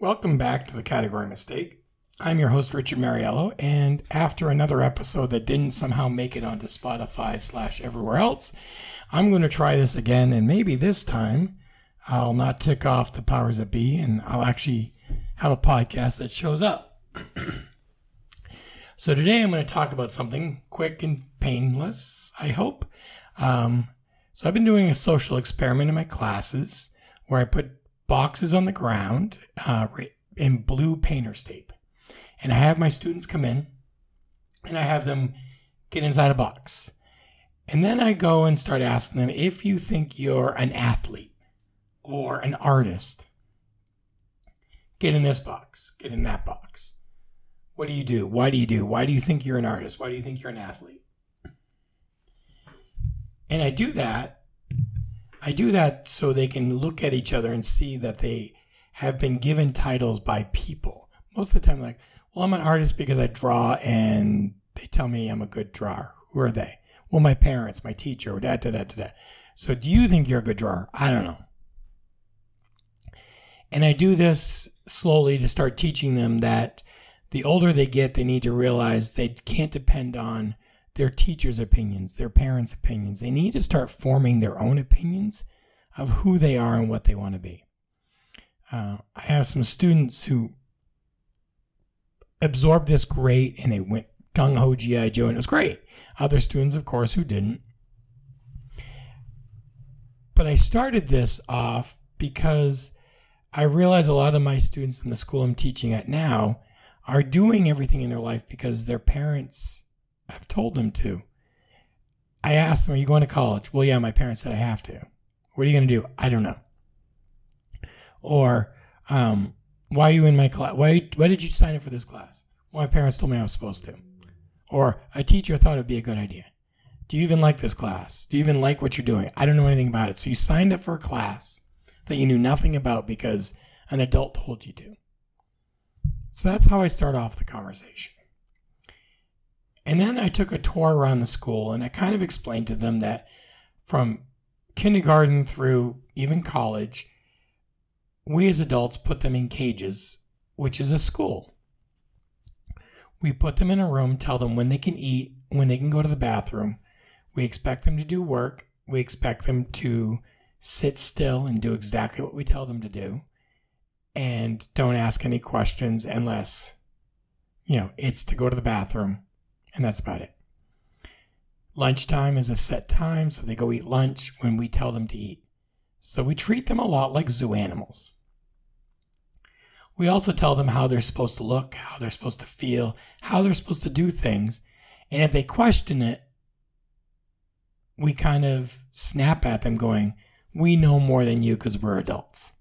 Welcome back to the Category Mistake. I'm your host, Richard Mariello, and after another episode that didn't somehow make it onto Spotify/everywhere else, I'm going to try this again, and maybe this time I'll not tick off the powers that be, and I'll actually have a podcast that shows up. So today I'm going to talk about something quick and painless, I hope. So I've been doing a social experiment in my classes where I put boxes on the ground in blue painter's tape. And I have my students come in and I have them get inside a box. And then I go and start asking them, if you think you're an athlete or an artist, get in this box, get in that box. What do you do? Why do you do? Why do you think you're an artist? Why do you think you're an athlete? And I do that so they can look at each other and see that they have been given titles by people. Most of the time, like, well, I'm an artist because I draw and they tell me I'm a good drawer. Who are they? Well, my parents, my teacher, da-da-da-da-da. So do you think you're a good drawer? I don't know. And I do this slowly to start teaching them that the older they get, they need to realize they can't depend on their teachers' opinions, their parents' opinions. They need to start forming their own opinions of who they are and what they want to be. I have some students who absorbed this great and they went gung-ho G.I. Joe and it was great. Other students, of course, who didn't. But I started this off because I realize a lot of my students in the school I'm teaching at now are doing everything in their life because their parents have told them to. I asked them, are you going to college? Well, yeah, my parents said I have to. What are you going to do? I don't know. Or, why are you in my class? Why did you sign up for this class? Well, my parents told me I was supposed to. Or, a teacher thought it would be a good idea. Do you even like this class? Do you even like what you're doing? I don't know anything about it. So you signed up for a class that you knew nothing about because an adult told you to. So that's how I start off the conversation. And then I took a tour around the school and I kind of explained to them that from kindergarten through even college, we as adults put them in cages, which is a school. We put them in a room, tell them when they can eat, when they can go to the bathroom. We expect them to do work. We expect them to sit still and do exactly what we tell them to do. And don't ask any questions unless, it's to go to the bathroom. And that's about it. Lunchtime is a set time, so they go eat lunch when we tell them to eat. So we treat them a lot like zoo animals. We also tell them how they're supposed to look, how they're supposed to feel, how they're supposed to do things. And if they question it, we kind of snap at them going, we know more than you because we're adults.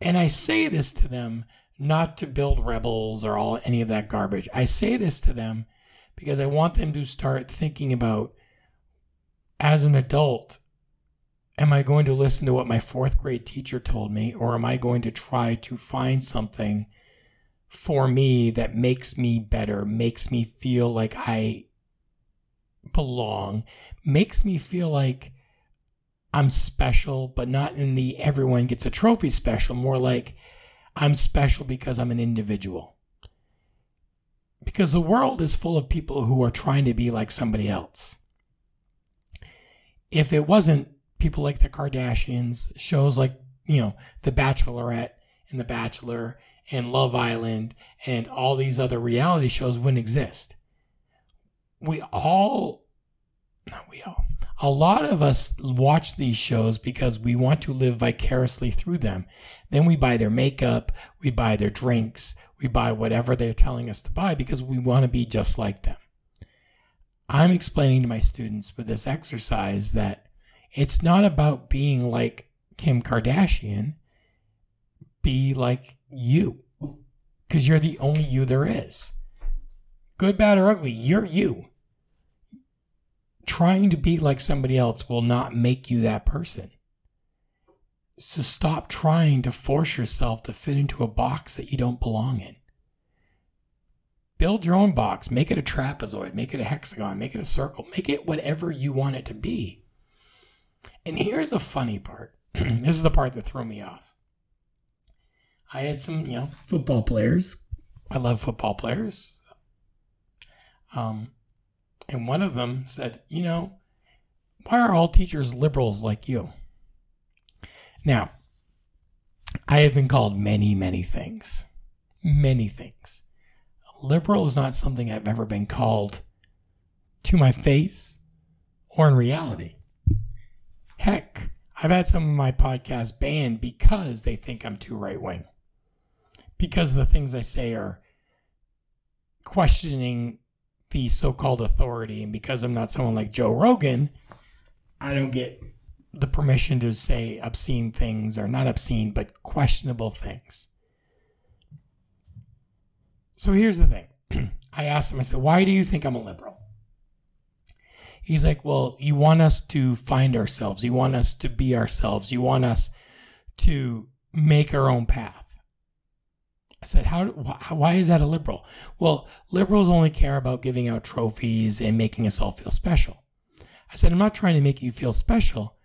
And I say this to them not to build rebels or any of that garbage. I say this to them because I want them to start thinking about, as an adult, am I going to listen to what my fourth grade teacher told me, or am I going to try to find something for me that makes me better, makes me feel like I belong, makes me feel like I'm special, but not in the everyone gets a trophy special, more like I'm special because I'm an individual. Because the world is full of people who are trying to be like somebody else. If it wasn't people like the Kardashians, shows like, The Bachelorette and The Bachelor and Love Island and all these other reality shows wouldn't exist. A lot of us watch these shows because we want to live vicariously through them. Then we buy their makeup, we buy their drinks, we buy whatever they're telling us to buy because we want to be just like them. I'm explaining to my students with this exercise that it's not about being like Kim Kardashian. Be like you, because you're the only you there is. Good, bad, or ugly, you're you. Trying to be like somebody else will not make you that person. So stop trying to force yourself to fit into a box that you don't belong in. Build your own box. Make it a trapezoid. Make it a hexagon. Make it a circle. Make it whatever you want it to be. And here's a funny part. This is the part that threw me off. I had some, football players. I love football players. And one of them said, why are all teachers liberals like you? Now, I have been called many, many things. Many things. Liberal is not something I've ever been called to my face or in reality. Heck, I've had some of my podcasts banned because they think I'm too right-wing. Because the things I say are questioning the so-called authority, and because I'm not someone like Joe Rogan, I don't get the permission to say obscene things, or not obscene, but questionable things. So here's the thing. I asked him, I said, why do you think I'm a liberal? He's like, well, you want us to find ourselves. You want us to be ourselves. You want us to make our own path. I said, why is that a liberal? Well, liberals only care about giving out trophies and making us all feel special. I said, I'm not trying to make you feel special.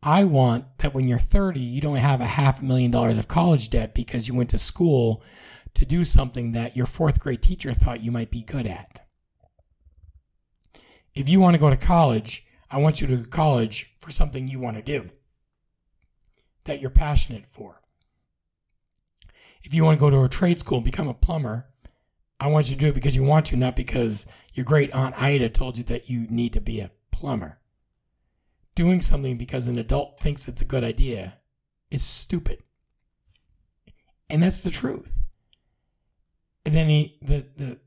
I want that when you're 30, you don't have $500,000 of college debt because you went to school to do something that your fourth grade teacher thought you might be good at. If you want to go to college, I want you to go to college for something you want to do, that you're passionate for. If you want to go to a trade school and become a plumber, I want you to do it because you want to, not because your great aunt Ida told you that you need to be a plumber. Doing something because an adult thinks it's a good idea is stupid. And that's the truth. And then the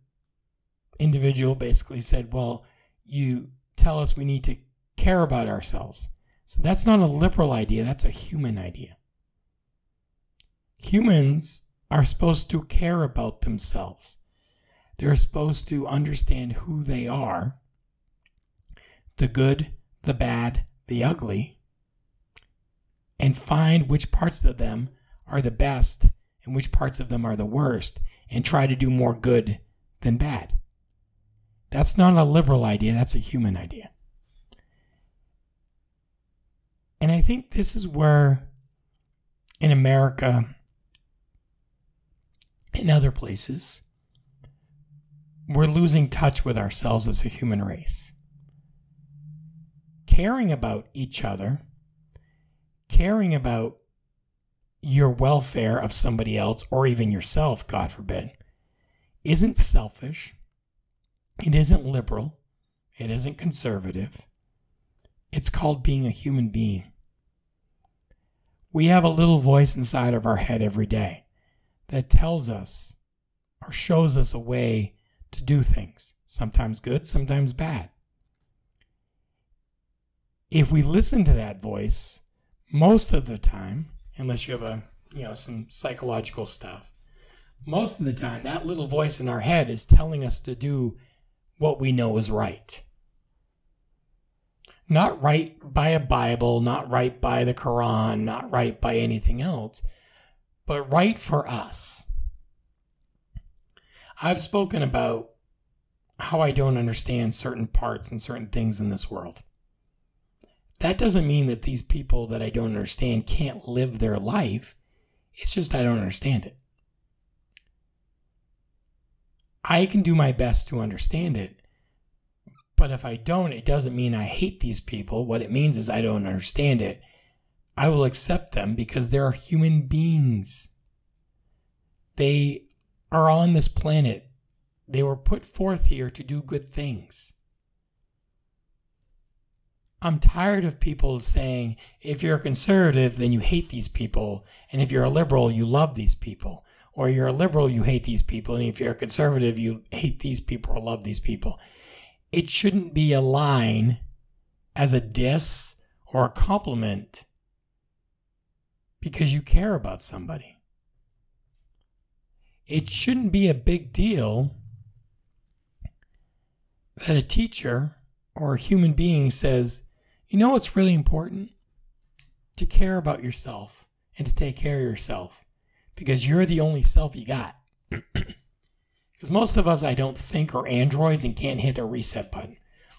individual basically said, well, you tell us we need to care about ourselves. So that's not a liberal idea, that's a human idea. Humans are supposed to care about themselves. They're supposed to understand who they are, the good, the bad, the ugly, and find which parts of them are the best and which parts of them are the worst, and try to do more good than bad. That's not a liberal idea, that's a human idea. And I think this is where, in America, in other places, we're losing touch with ourselves as a human race. Caring about each other, caring about your welfare of somebody else, or even yourself, God forbid, isn't selfish. It isn't liberal. It isn't conservative. It's called being a human being. We have a little voice inside of our head every day that tells us or shows us a way to do things, sometimes good, sometimes bad. If we listen to that voice, most of the time, unless you have some psychological stuff, most of the time that little voice in our head is telling us to do what we know is right. Not right by a Bible, not right by the Quran, not right by anything else, but right for us. I've spoken about how I don't understand certain parts and certain things in this world. That doesn't mean that these people that I don't understand can't live their life. It's just I don't understand it. I can do my best to understand it, but if I don't, it doesn't mean I hate these people. What it means is I don't understand it. I will accept them because they are human beings. They are on this planet. They were put forth here to do good things. I'm tired of people saying, if you're a conservative, then you hate these people, and if you're a liberal, you love these people. Or you're a liberal, you hate these people, and if you're a conservative, you hate these people or love these people. It shouldn't be a line as a diss or a compliment because you care about somebody. It shouldn't be a big deal that a teacher or a human being says, you know what's really important? To care about yourself and to take care of yourself because you're the only self you got. Because most of us, I don't think, are androids and can't hit a reset button.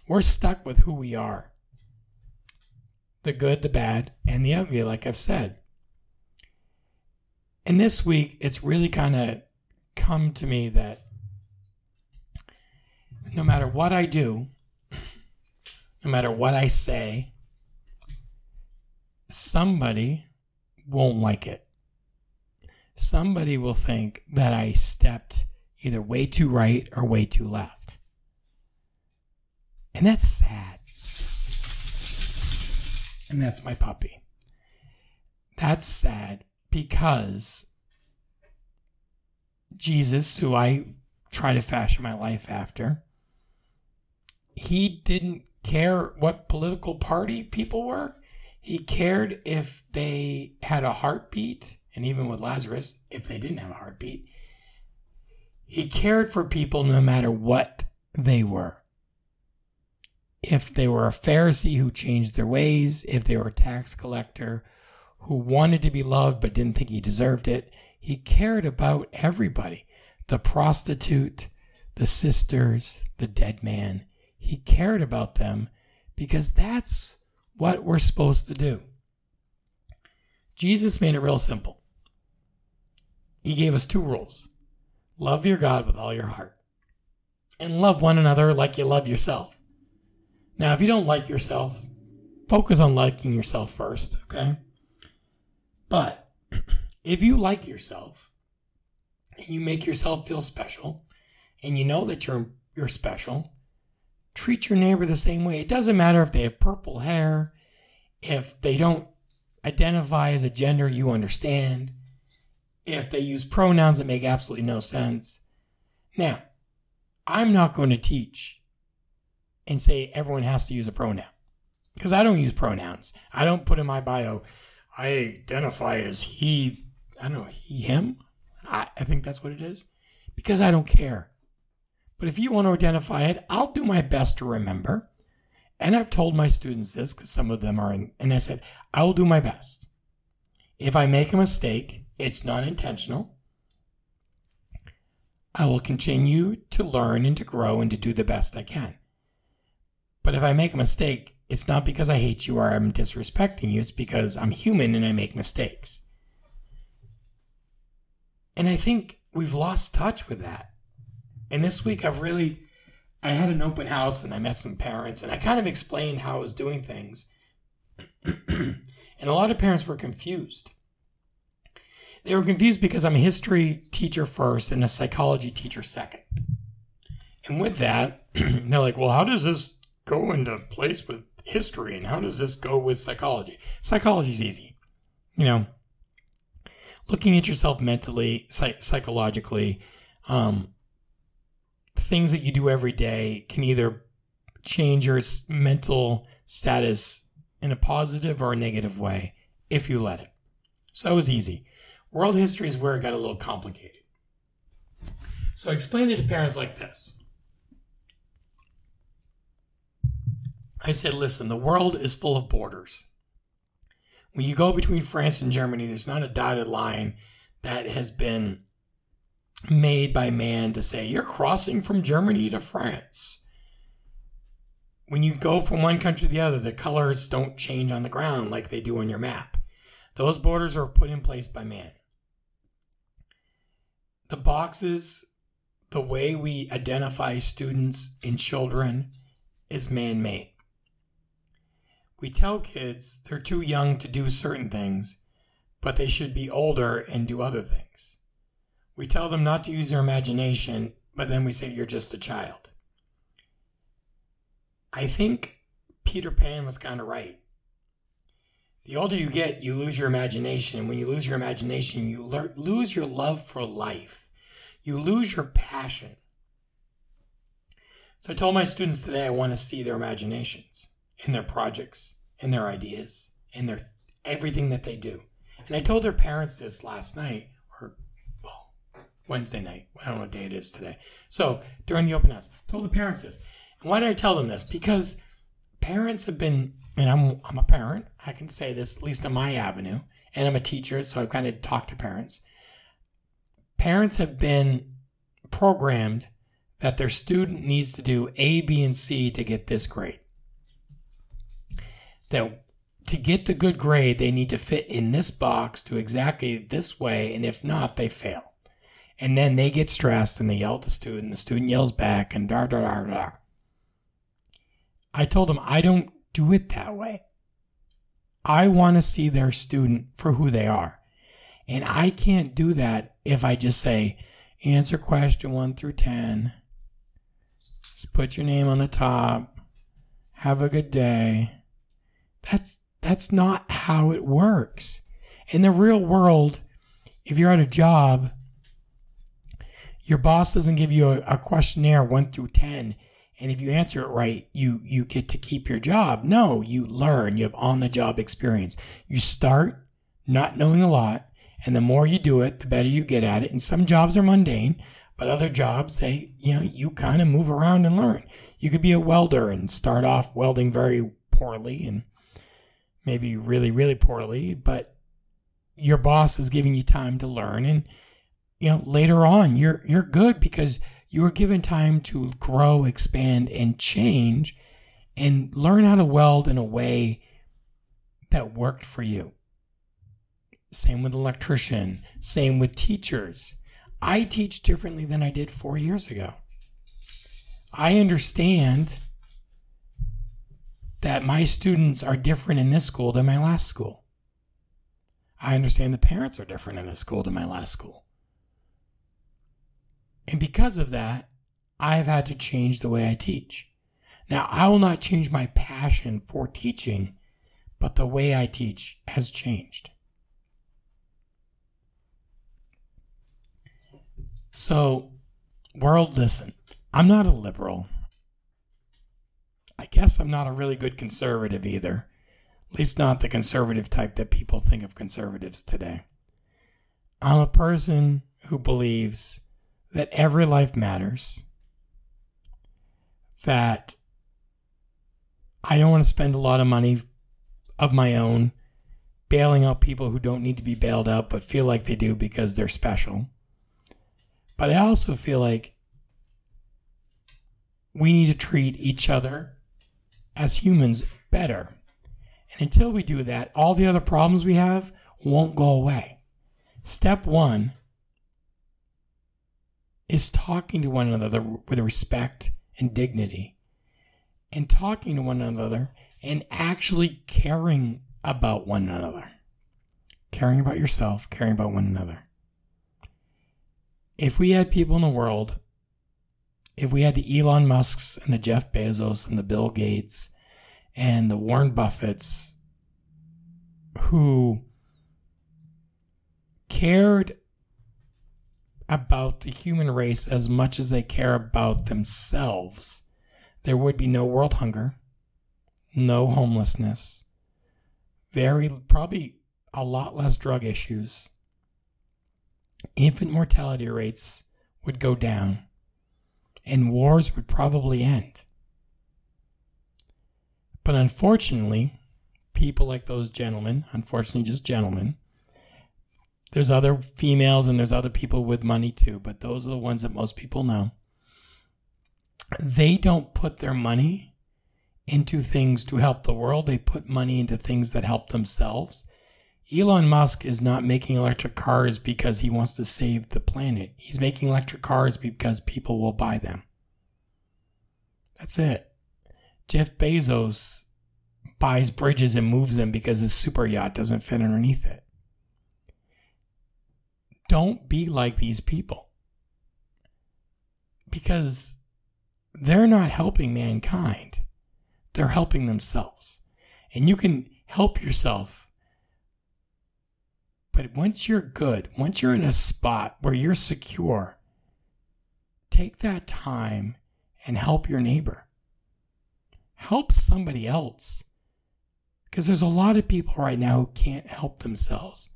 We're stuck with who we are. The good, the bad, and the ugly, like I've said. And this week, it's really kind of come to me that no matter what I do, no matter what I say, somebody won't like it. Somebody will think that I stepped either way too right or way too left. And that's sad. And that's my puppy. That's sad because Jesus, who I try to fashion my life after, he didn't care what political party people were. He cared if they had a heartbeat, and even with Lazarus, if they didn't have a heartbeat. He cared for people no matter what they were. If they were a Pharisee who changed their ways, if they were a tax collector who wanted to be loved but didn't think he deserved it, he cared about everybody. The prostitute, the sisters, the dead man. He cared about them because that's what we're supposed to do. Jesus made it real simple. He gave us 2 rules. Love your God with all your heart. And love one another like you love yourself. Now, if you don't like yourself, focus on liking yourself first, okay? But if you like yourself, and you make yourself feel special, and you know that you're special, treat your neighbor the same way. It doesn't matter if they have purple hair, if they don't identify as a gender you understand, if they use pronouns that make absolutely no sense. Now, I'm not going to teach and say everyone has to use a pronoun, because I don't use pronouns. I don't put in my bio, I identify as he, I don't know, he, him. I think that's what it is, because I don't care. But if you want to identify it, I'll do my best to remember. And I've told my students this, because some of them are in, and I said, I will do my best. If I make a mistake, it's not intentional. I will continue to learn and to grow and to do the best I can. But if I make a mistake, it's not because I hate you or I'm disrespecting you. It's because I'm human and I make mistakes. And I think we've lost touch with that. And this week I had an open house and I met some parents and I kind of explained how I was doing things. And a lot of parents were confused. They were confused because I'm a history teacher first and a psychology teacher second. And with that, they're like, well, how does this go into place with history and how does this go with psychology? Psychology's easy. You know, looking at yourself mentally, psychologically, things that you do every day can either change your mental status in a positive or a negative way if you let it. So it was easy. World history is where it got a little complicated. So I explained it to parents like this. I said, listen, the world is full of borders. When you go between France and Germany, there's not a dotted line that has been made by man to say, you're crossing from Germany to France. When you go from one country to the other, the colors don't change on the ground like they do on your map. Those borders are put in place by man. The boxes, the way we identify students and children is man-made. We tell kids they're too young to do certain things, but they should be older and do other things. We tell them not to use their imagination, but then we say you're just a child. I think Peter Pan was kind of right. The older you get, you lose your imagination. And when you lose your imagination, you lose your love for life. You lose your passion. So I told my students today I want to see their imaginations in their projects, in their ideas, in their everything that they do. And I told their parents this last night, or Wednesday night. I don't know what day it is today. So during the open house, I told the parents this. And why did I tell them this? Because parents have been, and I'm a parent, I can say this, at least on my avenue, and I'm a teacher, so I've kind of talked to parents. Parents have been programmed that their student needs to do A, B, and C to get this grade. That to get the good grade, they need to fit in this box to exactly this way, and if not, they fail. And then they get stressed and they yell at the student yells back, and da da da da. I told them I don't do it that way. I want to see their student for who they are. And I can't do that if I just say, answer question 1 through 10. Just put your name on the top. Have a good day. That's not how it works. In the real world, if you're at a job, your boss doesn't give you a questionnaire 1 through 10, and if you answer it right, you get to keep your job. No, you learn. You have on-the-job experience. You start not knowing a lot, and the more you do it, the better you get at it. And some jobs are mundane, but other jobs, you kind of move around and learn. You could be a welder and start off welding very poorly and maybe really, really poorly, but your boss is giving you time to learn, and later on you're good because you were given time to grow, expand, and change and learn how to weld in a way that worked for you. Same with electrician, same with teachers. I teach differently than I did 4 years ago. I understand that my students are different in this school than my last school. I understand the parents are different in this school than my last school. And because of that, I've had to change the way I teach. Now, I will not change my passion for teaching, but the way I teach has changed. So, world, listen, I'm not a liberal. I guess I'm not a really good conservative either. At least not the conservative type that people think of conservatives today. I'm a person who believes that every life matters, that I don't want to spend a lot of money of my own bailing out people who don't need to be bailed out but feel like they do because they're special. But I also feel like we need to treat each other as humans better. And until we do that, all the other problems we have won't go away. Step one is talking to one another with respect and dignity, and talking to one another and actually caring about one another. Caring about yourself, caring about one another. If we had people in the world, if we had the Elon Musks and the Jeff Bezos and the Bill Gates and the Warren Buffetts who cared about the human race as much as they care about themselves, there would be no world hunger, no homelessness, probably a lot less drug issues. Infant mortality rates would go down, and wars would probably end. But unfortunately, people like those gentlemen, unfortunately just gentlemen, there's other females and there's other people with money too, but those are the ones that most people know. They don't put their money into things to help the world. They put money into things that help themselves. Elon Musk is not making electric cars because he wants to save the planet. He's making electric cars because people will buy them. That's it. Jeff Bezos buys bridges and moves them because his super yacht doesn't fit underneath it. Don't be like these people, because they're not helping mankind. They're helping themselves. And you can help yourself. But once you're good, once you're in a spot where you're secure, take that time and help your neighbor. Help somebody else. Because there's a lot of people right now who can't help themselves.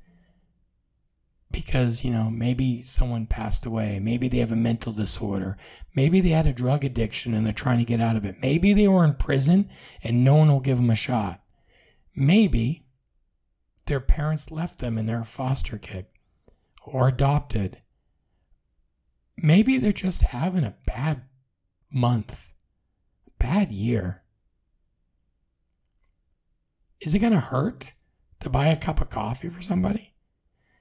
Because, maybe someone passed away. Maybe they have a mental disorder. Maybe they had a drug addiction and they're trying to get out of it. Maybe they were in prison and no one will give them a shot. Maybe their parents left them and they're a foster kid or adopted. Maybe they're just having a bad month, bad year. Is it going to hurt to buy a cup of coffee for somebody?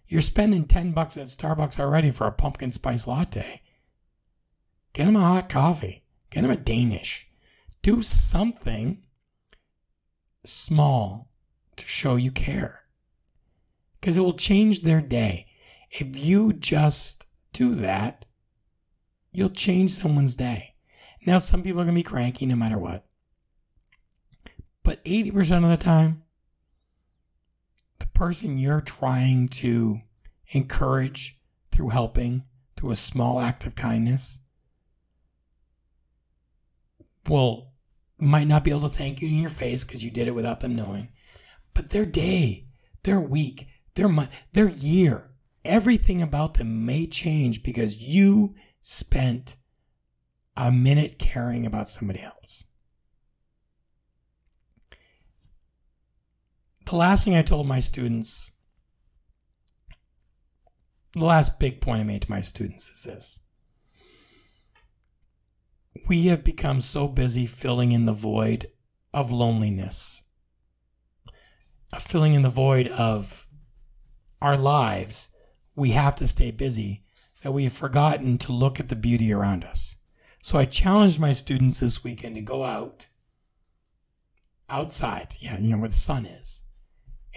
You're spending $10 at Starbucks already for a pumpkin spice latte. Get them a hot coffee. Get them a Danish. Do something small to show you care. Because it will change their day. If you just do that, you'll change someone's day. Now, some people are going to be cranky no matter what. But 80% of the time, the person you're trying to encourage through helping, through a small act of kindness, might not be able to thank you in your face because you did it without them knowing. But their day, their week, their month, their year, everything about them may change because you spent a minute caring about somebody else. The last thing I told my students, the last big point I made to my students is this. We have become so busy filling in the void of loneliness, filling in the void of our lives. We have to stay busy, that we have forgotten to look at the beauty around us. So I challenged my students this weekend to go outside, where the sun is,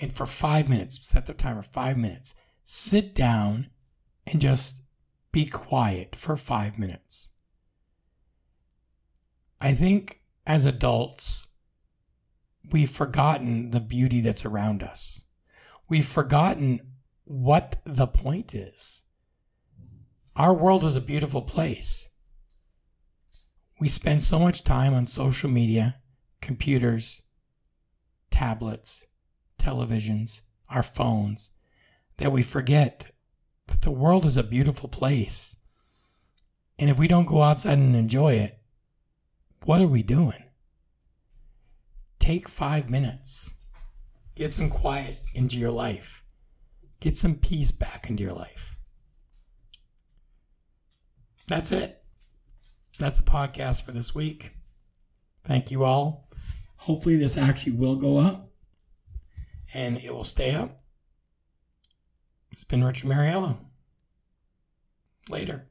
and for 5 minutes, set the timer 5 minutes, sit down and just be quiet for 5 minutes. I think as adults, we've forgotten the beauty that's around us. We've forgotten what the point is. Our world is a beautiful place. We spend so much time on social media, computers, tablets, televisions, our phones, that we forget that the world is a beautiful place. And if we don't go outside and enjoy it, what are we doing? Take 5 minutes. Get some quiet into your life. Get some peace back into your life. That's it. That's the podcast for this week. Thank you all. Hopefully this actually will go up and it will stay up. It's been Richard Mariello. Later.